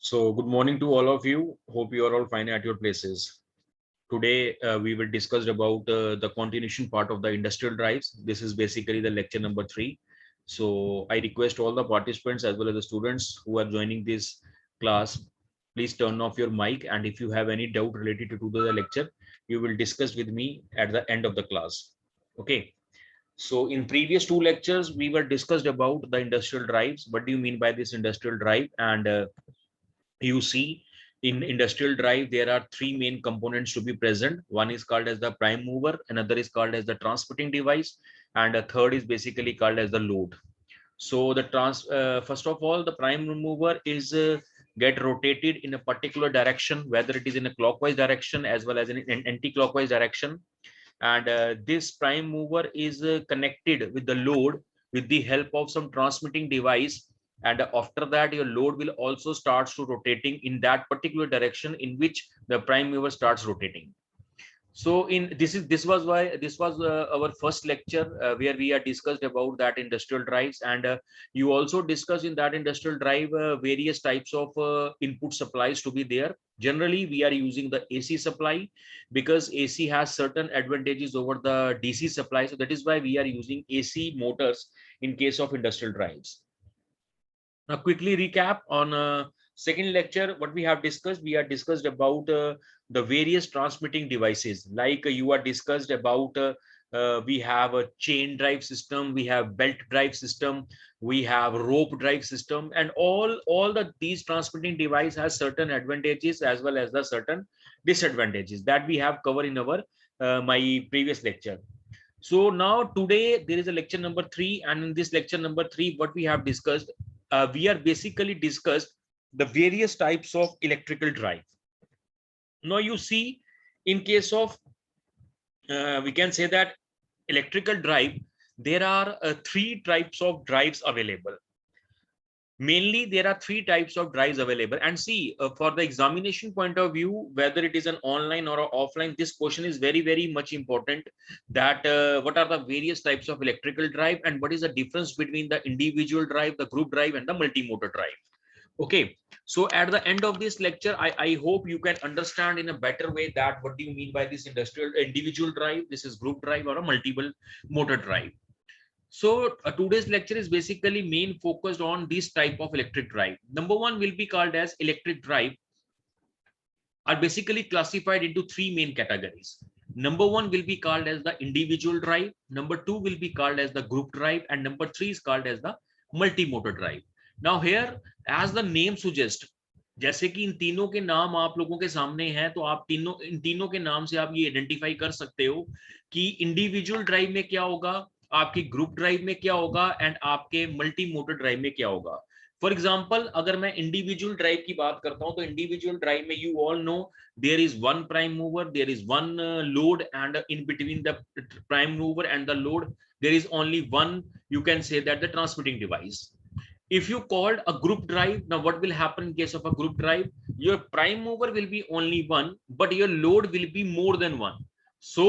So, good morning to all of you. Hope you are all fine at your places. Today, we will discuss about the continuation part of the industrial drives. This is basically the lecture number 3. So, I request all the participants as well as the students who are joining this class, please turn off your mic. And if you have any doubt related to the lecture, you will discuss with me at the end of the class. Okay. So, in previous 2 lectures, we were discussed about the industrial drives. What do you mean by this industrial drive? And you see in industrial drive there are 3 main components to be present. One is called as the prime mover, another is called as the transmitting device, and a third is basically called as the load. So the first of all, the prime mover is get rotated in a particular direction, whether it is in a clockwise direction as well as in an anti-clockwise direction. And this prime mover is connected with the load with the help of some transmitting device, and after that your load will also starts to rotating in that particular direction in which the prime mover starts rotating. So in this was our first lecture where we are discussed about that industrial drives, and you also discussed in that industrial drive various types of input supplies to be there. Generally we are using the AC supply because AC has certain advantages over the DC supply, so that is why we are using AC motors in case of industrial drives. Now, quickly recap on second lecture, what we have discussed. We have discussed about the various transmitting devices. Like you are discussed about, we have a chain drive system, we have belt drive system, we have rope drive system, and all these transmitting device has certain advantages as well as the certain disadvantages that we have covered in our my previous lecture. So now today there is a lecture number 3, and in this lecture number 3, what we have discussed, we are basically discussed the various types of electrical drive. Now you see, in case of we can say that electrical drive, there are 3 types of drives available. Mainly there are 3 types of drives available, and see for the examination point of view, whether it is an online or offline, this question is very much important, that what are the various types of electrical drive and what is the difference between the individual drive, the group drive, and the multi-motor drive. Okay, so at the end of this lecture, I hope you can understand in a better way that what do you mean by this industrial individual drive, this is group drive, or a multiple motor drive. So today's lecture is basically main focused on this type of electric drive. Number 1 will be called as electric drive, are basically classified into 3 main categories. Number 1 will be called as the individual drive, number 2 will be called as the group drive, and number 3 is called as the multi-motor drive. Now here, as the name suggests, जैसे कि इन तीनों के नाम आप लोगों के सामने हैं, तो आप इन तीनों के नाम से आप ये आइडेंटिफाई कर सकते हो कि इंडिविजुअल ड्राइव में क्या होगा, आपकी ग्रुप ड्राइव में क्या होगा, एंड आपके मल्टी मोटर ड्राइव में क्या होगा. फॉर एग्जांपल, अगर मैं इंडिविजुअल ड्राइव की बात करता हूं, तो इंडिविजुअल ड्राइव में you all know there is one prime mover, there is one load, and in between the prime mover and the load there is only one, you can say that, the transmitting device. If you called a group drive, now what will happen in case of a group drive? Your prime mover will be only one, but your load will be more than one. So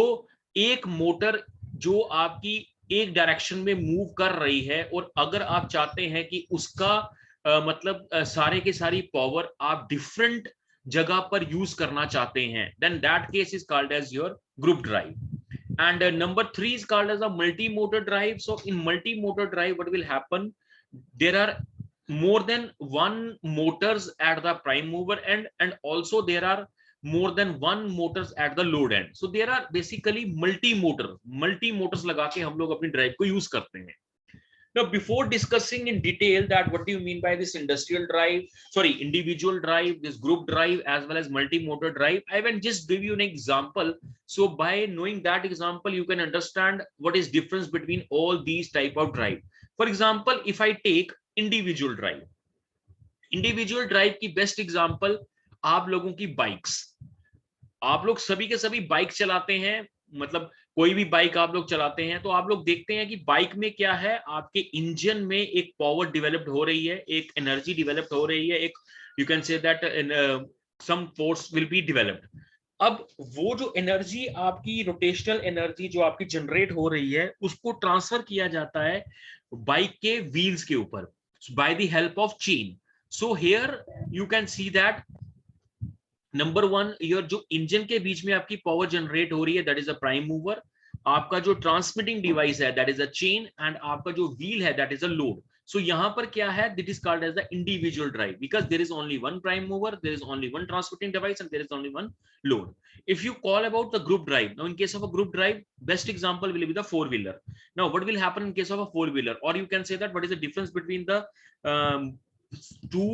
एक motor जो आपकी एक direction में move कर रही है, और अगर आप चाहते हैं कि उसका मतलब सारे के सारी पावर आप डिफरेंट जगह पर यूज करना चाहते हैं, then that case is called as your group drive. And number 3 is called as a multi-motor drive. So in multi-motor drive, what will happen? There are more than one motors at the prime mover end, and also there are more than one motors at the load end. So there are basically multi motors लगा के हम लोग अपनी drive को use करते हैं. Now, before discussing in detail that what do you mean by this industrial drive, sorry, individual drive, this group drive, as well as multi-motor drive, I will just give you an example. So by knowing that example, you can understand what is difference between all these type of drive. For example, if I take individual drive की best example आप लोगों की bikes. आप लोग सभी के सभी bike चलाते हैं, मतलब कोई भी बाइक आप लोग चलाते हैं, तो आप लोग देखते हैं कि बाइक में क्या है, आपके इंजन में एक पावर डेवलप्ड हो रही है, एक एनर्जी डेवलप्ड हो रही है, एक you can say that some force will be developed. अब वो जो एनर्जी आपकी रोटेशनल एनर्जी जो आपकी जनरेट हो रही है, उसको ट्रांसफर किया जाता है बाइक के व्हील्स के ऊपर by the help of chain. So here you can see that number one, your जो इंजन के बीच में आपकी पावर जनरेट हो रही है, that is a prime mover. आपका जो ट्रांसमिटिंग डिवाइस है, that is a chain, and आपका जो व्हील है, that is a load. So यहां पर क्या है, that is called as the individual drive, because there is only one prime mover, there is only one transmitting device, and there is only one load. If you call about the group drive, now in case of a group drive, best example will be the four wheeler. Now what will happen in case of a four wheeler, or you can say that what is the difference between the um, two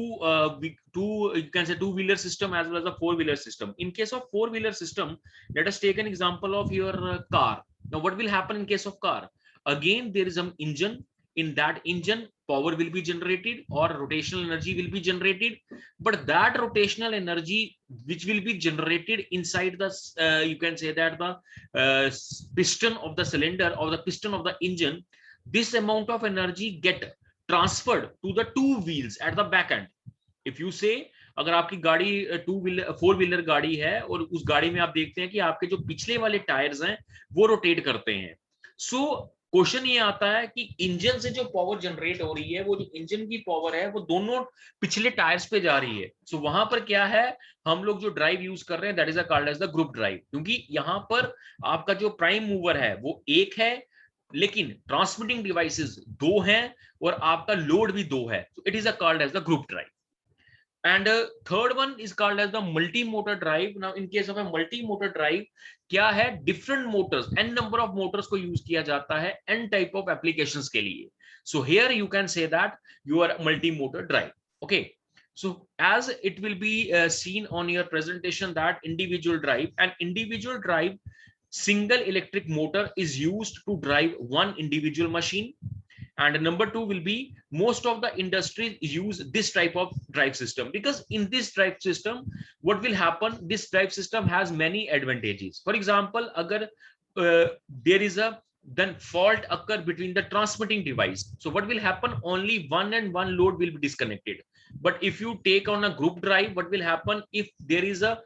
you can say two wheeler system as well as a four wheeler system. In case of four wheeler system, let us take an example of your car. Now what will happen in case of car? Again there is an engine. In that engine, power will be generated or rotational energy will be generated, but that rotational energy which will be generated inside the you can say that the piston of the cylinder or the piston of the engine, this amount of energy get transferred to the two wheels at the back end. If you say, अगर आपकी गाड़ी two wheeler four wheeler गाड़ी है और उस गाड़ी में आप देखते हैं कि आपके जो पिछले वाले टायर्स हैं वो रोटेट करते हैं, सो क्वेश्चन ये आता है कि इंजन से जो पावर जनरेट हो रही है, वो जो इंजन की पावर है वो दोनों पिछले टायर्स पे जा रही है. सो वहां पर क्या है, हम लोग जो ड्राइव यूज कर रहे हैं, that is called as the group drive, क्योंकि यहां पर आपका जो प्राइम मूवर है वो एक है, लेकिन ट्रांसमिटिंग डिवाइसेस दो हैं और आपका लोड भी दो है. It is called as the group drive. And third one is called as the multi-motor drive. Now in case of a multi-motor drive, क्या है, different motors, n number of motors को use किया जाता है n type of applications के लिए. So here you can say that you are multi-motor drive. Okay. So as it will be seen on your presentation that individual drive, and individual drive, single electric motor is used to drive one individual machine. And number two will be most of the industries use this type of drive system, because in this drive system what will happen, this drive system has many advantages. For example, agar there is a then fault occur between the transmitting device, so what will happen, only one and one load will be disconnected. But if you take on a group drive, what will happen, if there is a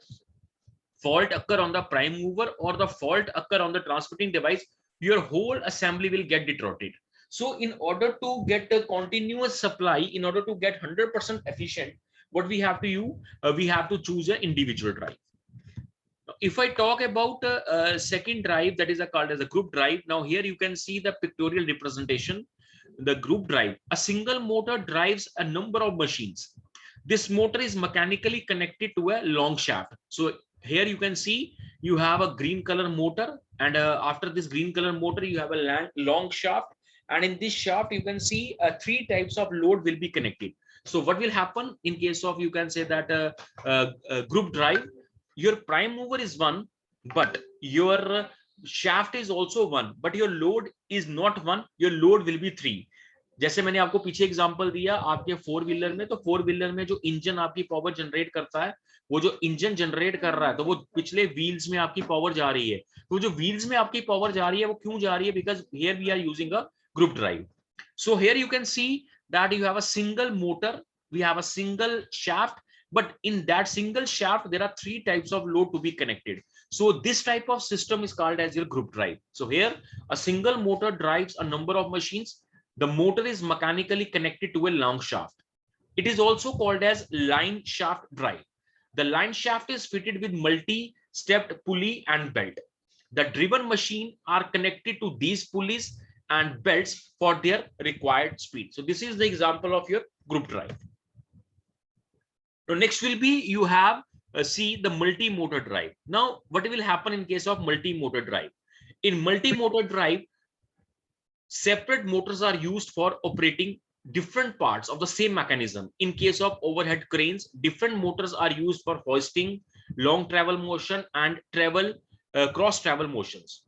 fault occur on the prime mover or the fault occur on the transmitting device, your whole assembly will get distorted. So in order to get a continuous supply, in order to get 100% efficient, what we have to do, we have to choose an individual drive. If I talk about a second drive, that is called as a group drive. Now here you can see the pictorial representation. The group drive, a single motor drives a number of machines. This motor is mechanically connected to a long shaft. So here you can see you have a green color motor, and after this green color motor you have a long shaft, and in this shaft you can see three types of load will be connected. So what will happen in case of, you can say that group drive, your prime mover is one, but your shaft is also one, but your load is not one, your load will be three. जैसे मैंने आपको पीछे example दिया आपके four wheeler में, तो four wheeler में जो इंजन आपकी पावर जनरेट करता है, वो जो इंजन जनरेट कर रहा है, तो वो पिछले व्हील्स में आपकी पावर जा रही है. तो जो व्हील्स में आपकी पावर जा रही है वो क्यों जा रही है, because here we are using a group drive. So here you can see that you have a single motor, we have a single shaft, but in that single shaft there are three types of load to be connected. So this type of system is called as your group drive. So here a single motor drives a number of machines. The motor is mechanically connected to a long shaft. It is also called as line shaft drive. The line shaft is fitted with multi-stepped pulley and belt. The driven machine are connected to these pulleys and belts for their required speed. So this is the example of your group drive. So next will be, you have see the multi-motor drive. Now what will happen in case of multi-motor drive? In multi-motor drive, separate motors are used for operating different parts of the same mechanism. In case of overhead cranes, different motors are used for hoisting, long travel motion, and travel cross travel motions.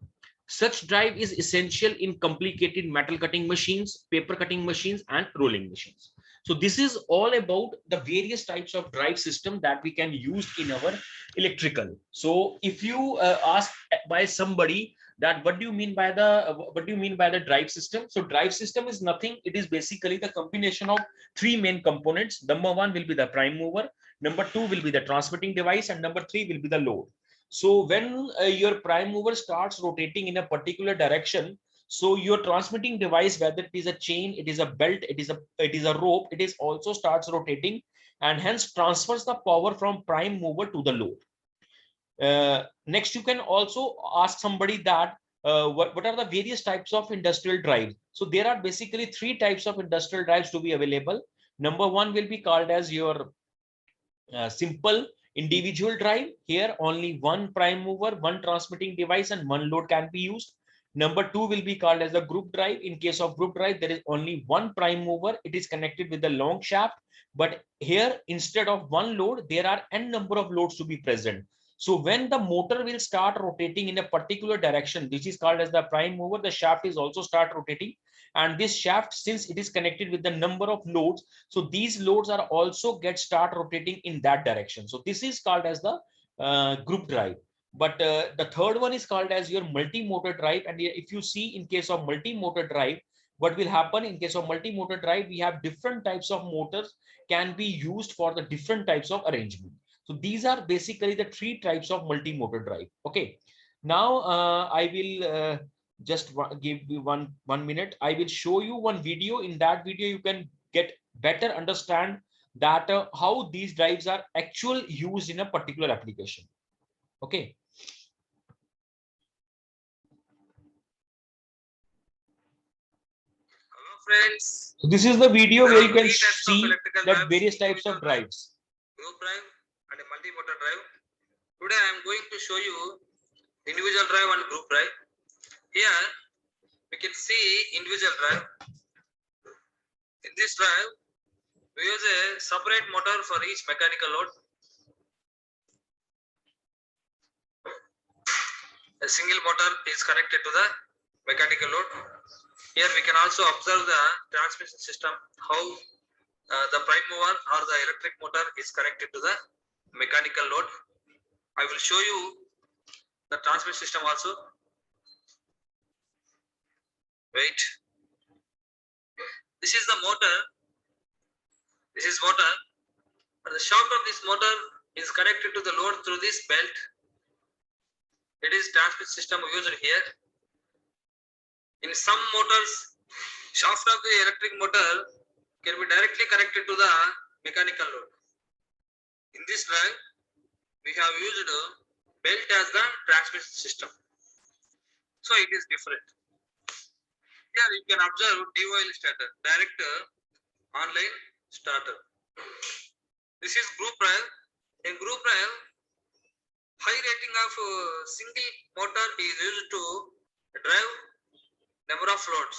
Such drive is essential in complicated metal cutting machines, paper cutting machines, and rolling machines. So this is all about the various types of drive system that we can use in our electrical. So if you ask by somebody that what do you mean by the drive system? So drive system is nothing. It is basically the combination of three main components. Number one will be the prime mover. Number two will be the transmitting device, and number three will be the load. So when your prime mover starts rotating in a particular direction, so your transmitting device, whether it is a chain, it is a belt, it is a rope, it is also starts rotating and hence transfers the power from prime mover to the load. Next, you can also ask somebody that what are the various types of industrial drives. So there are basically three types of industrial drives to be available. Number one will be called as your simple individual drive. Here only one prime mover, one transmitting device, and one load can be used. Number two will be called as the group drive. In case of group drive, there is only one prime mover. It is connected with the long shaft. But here, instead of one load, there are n number of loads to be present. So when the motor will start rotating in a particular direction, which is called as the prime mover, the shaft is also start rotating. And this shaft, since it is connected with the number of loads, so these loads are also get start rotating in that direction. So this is called as the group drive. But the third one is called as your multi-motor drive. And if you see in case of multi-motor drive, what will happen in case of multi-motor drive, we have different types of motors can be used for the different types of arrangement. So these are basically the three types of multi-motor drive. Okay. Now I will just give you one minute. I will show you one video. In that video, you can get better understand that how these drives are actually used in a particular application. Okay. Hello friends. So this is the video There where are you can three types of see electrical that drives: various types individual of drive, drives. group drive, and a multi-motor drive. Today I am going to show you individual drive and group drive. Here we can see individual drive. In this drive, we use a separate motor for each mechanical load. A single motor is connected to the mechanical load. Here we can also observe the transmission system, how the prime mover or the electric motor is connected to the mechanical load. I will show you the transmission system also. Wait. This is the motor. This is motor. And the shaft of this motor is connected to the load through this belt. It is transmission system used here. In some motors, shaft of the electric motor can be directly connected to the mechanical load. In this drive, we have used belt as the transmission system. So it is different. Here you can observe DOL starter, direct online starter. This is group drive. In group drive, high rating of single motor is used to drive number of loads.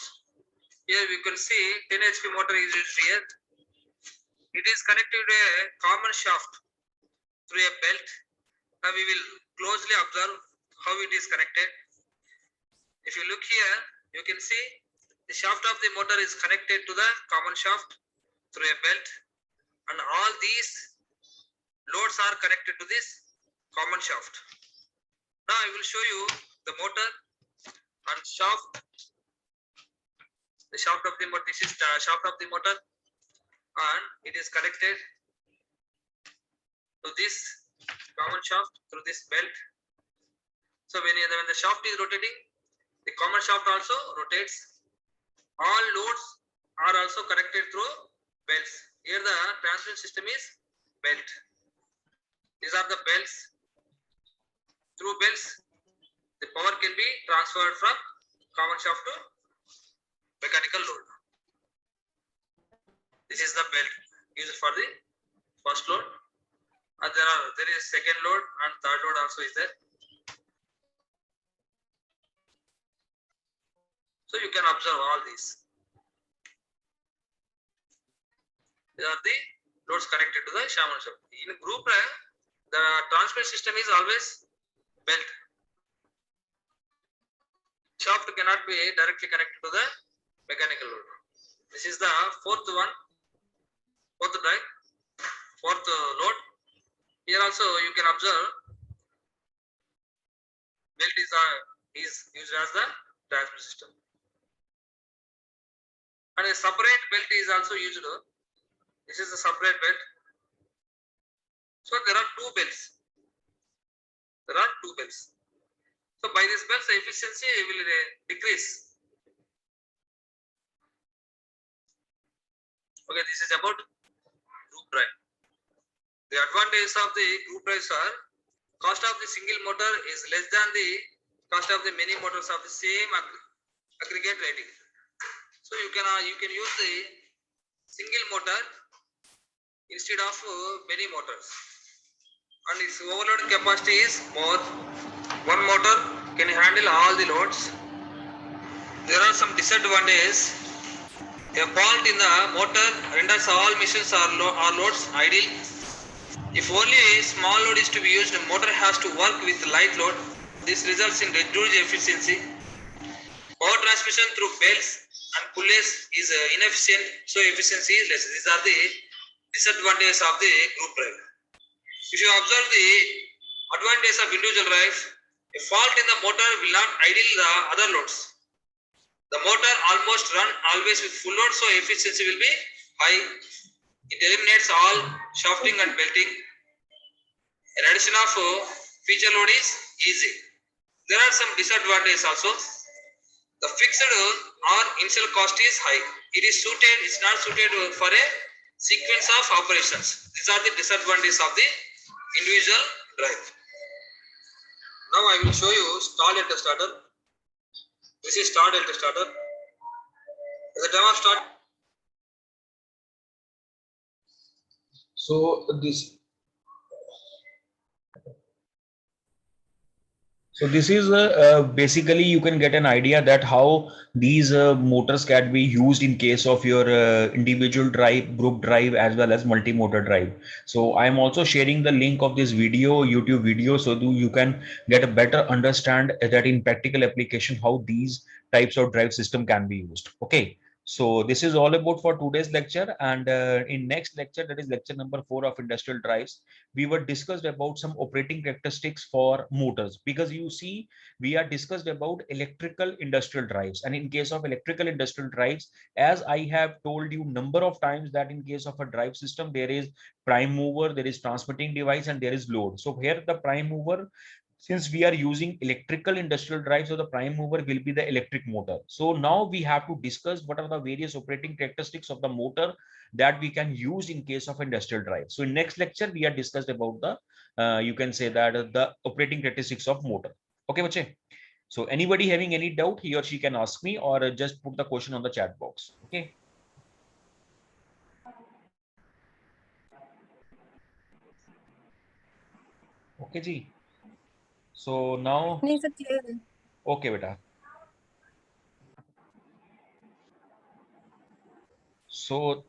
Here we can see 10 HP motor is used here. It is connected to a common shaft through a belt. Now we will closely observe how it is connected. If you look here, you can see the shaft of the motor is connected to the common shaft through a belt, and all these loads are connected to this common shaft. Now I will show you the motor and shaft. The shaft of the motor. This is the shaft of the motor, and it is connected to this common shaft through this belt. So when the shaft is rotating, the common shaft also rotates. All loads are also connected through belts. Here the transmission system is belt. These are the belts. Through belts, the power can be transferred from common shaft to mechanical load. This is the belt used for the first load. And there is second load and third load also is there. So you can observe all these. These are the loads connected to the common shaft. In group drive, the transmission system is always belt. Shaft cannot be directly connected to the mechanical load. This is the fourth drive, fourth load. Here also you can observe belt is used as the transmission system. And a separate belt is also used. This is a separate belt. So there are two belts. So by this belt, the efficiency will decrease. Okay, this is about group drive. The advantages of the group drives are cost of the single motor is less than the cost of the many motors of the same aggregate rating. So you can use the single motor instead of many motors, and its overload capacity is more. One motor can handle all the loads. There are some disadvantages. A fault in the motor renders all machines or loads idle. If only a small load is to be used, the motor has to work with light load. This results in reduced efficiency. Power transmission through belts and pulleys is inefficient, so efficiency is less. These are the disadvantages of the group drive. If you observe the advantage of individual drive, a fault in the motor will not idle the other loads. The motor almost run always with full load, so efficiency will be high. It eliminates all shafting and belting. An addition of feature load is easy. There are some disadvantages also. The fixed or initial cost is high. It's not suited for a sequence of operations. These are the disadvantages of the individual drive. Now I will show you stall delta starter. This is stall delta starter. At the time of start. So this is basically you can get an idea that how these motors can be used in case of your individual drive, group drive, as well as multi-motor drive. So I am also sharing the link of this video, YouTube video, so you can get a better understand that in practical application how these types of drive system can be used. Okay. So this is all about for today's lecture, and in next lecture, that is lecture number 4 of industrial drives, we were discussed about some operating characteristics for motors, because you see we are discussed about electrical industrial drives, and in case of electrical industrial drives, as I have told you number of times, that in case of a drive system there is prime mover, there is transmitting device, and there is load. So here the prime mover, since we are using electrical industrial drive, so the prime mover will be the electric motor. So now we have to discuss what are the various operating characteristics of the motor that we can use in case of industrial drive. So in next lecture we are discussed about the you can say that the operating characteristics of motor. Okay bache? So anybody having any doubt, he or she can ask me, or just put the question on the chat box. Okay. Okay ji. So now नहीं sir clear है. okay beta. So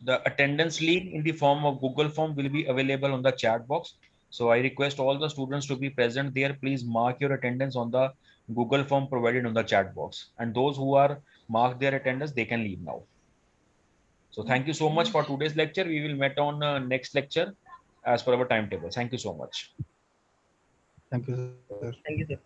the attendance link in the form of Google form will be available on the chat box. So I request all the students to be present there. Please mark your attendance on the Google form provided on the chat box. And those who are marked their attendance, they can leave now. So thank you so much for today's lecture. We will meet on next lecture as per our timetable. Thank you so much. Thank you, sir. Thank you sir.